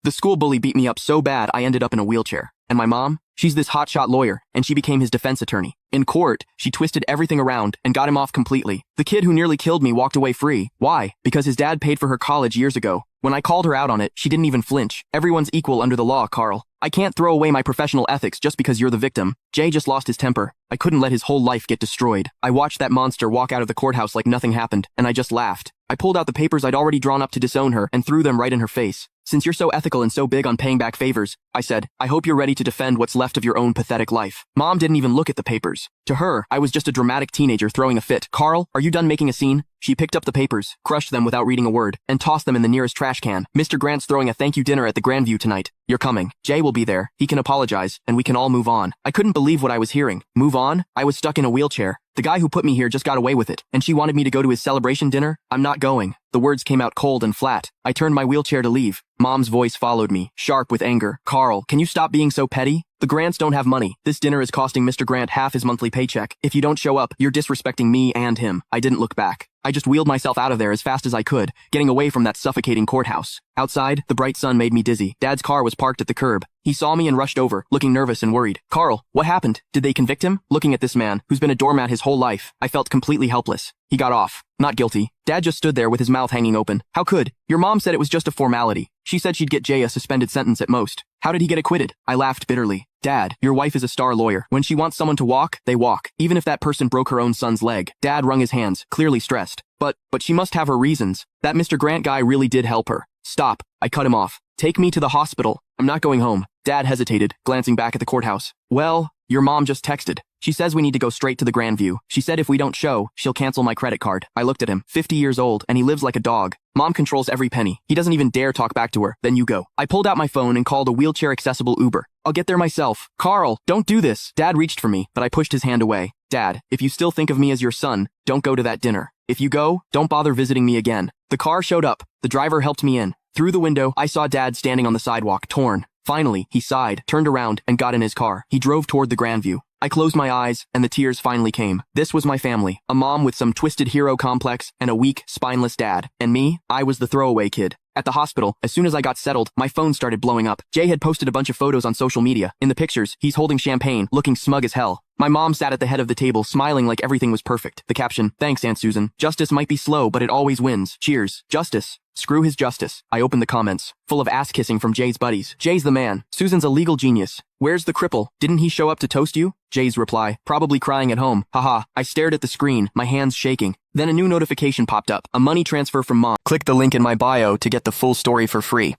The school bully beat me up so bad I ended up in a wheelchair. And my mom? She's this hotshot lawyer, and she became his defense attorney. In court, she twisted everything around and got him off completely. The kid who nearly killed me walked away free. Why? Because his dad paid for her college years ago. When I called her out on it, she didn't even flinch. Everyone's equal under the law, Carl. I can't throw away my professional ethics just because you're the victim. Jay just lost his temper. I couldn't let his whole life get destroyed. I watched that monster walk out of the courthouse like nothing happened, and I just laughed. I pulled out the papers I'd already drawn up to disown her and threw them right in her face. Since you're so ethical and so big on paying back favors, I said, I hope you're ready to defend what's left of your own pathetic life. Mom didn't even look at the papers. To her, I was just a dramatic teenager throwing a fit. Carl, are you done making a scene? She picked up the papers, crushed them without reading a word, and tossed them in the nearest trash can. Mr. Grant's throwing a thank you dinner at the Grandview tonight. You're coming. Jay will be there. He can apologize, and we can all move on. I couldn't believe what I was hearing. Move on? I was stuck in a wheelchair. The guy who put me here just got away with it, and she wanted me to go to his celebration dinner? I'm not going. The words came out cold and flat. I turned my wheelchair to leave. Mom's voice followed me, sharp with anger. Carl, can you stop being so petty? The Grants don't have money. This dinner is costing Mr. Grant half his monthly paycheck. If you don't show up, you're disrespecting me and him. I didn't look back. I just wheeled myself out of there as fast as I could, getting away from that suffocating courthouse. Outside, the bright sun made me dizzy. Dad's car was parked at the curb. He saw me and rushed over, looking nervous and worried. Carl, what happened? Did they convict him? Looking at this man, who's been a doormat his whole life, I felt completely helpless. He got off. Not guilty. Dad just stood there with his mouth hanging open. How could? Your mom said it was just a formality. She said she'd get Jay a suspended sentence at most. How did he get acquitted? I laughed bitterly. Dad, your wife is a star lawyer. When she wants someone to walk, they walk. Even if that person broke her own son's leg. Dad wrung his hands, clearly stressed. But she must have her reasons. That Mr. Grant guy really did help her. Stop. I cut him off. Take me to the hospital. I'm not going home. Dad hesitated, glancing back at the courthouse. Well, your mom just texted. She says we need to go straight to the Grandview. She said if we don't show, she'll cancel my credit card. I looked at him, 50 years old, and he lives like a dog. Mom controls every penny. He doesn't even dare talk back to her. Then you go. I pulled out my phone and called a wheelchair-accessible Uber. I'll get there myself. Carl, don't do this. Dad reached for me, but I pushed his hand away. Dad, if you still think of me as your son, don't go to that dinner. If you go, don't bother visiting me again. The car showed up. The driver helped me in. Through the window, I saw Dad standing on the sidewalk, torn. Finally, he sighed, turned around, and got in his car. He drove toward the Grandview. I closed my eyes, and the tears finally came. This was my family. A mom with some twisted hero complex, and a weak, spineless dad. And me, I was the throwaway kid. At the hospital, as soon as I got settled, my phone started blowing up. Jay had posted a bunch of photos on social media. In the pictures, he's holding champagne, looking smug as hell. My mom sat at the head of the table, smiling like everything was perfect. The caption, thanks, Aunt Susan. Justice might be slow, but it always wins. Cheers. Justice. Screw his justice. I opened the comments, full of ass-kissing from Jay's buddies. Jay's the man. Susan's a legal genius. Where's the cripple? Didn't he show up to toast you? Jay's reply, probably crying at home. Haha. I stared at the screen, my hands shaking. Then a new notification popped up. A money transfer from mom. Click the link in my bio to get the full story for free.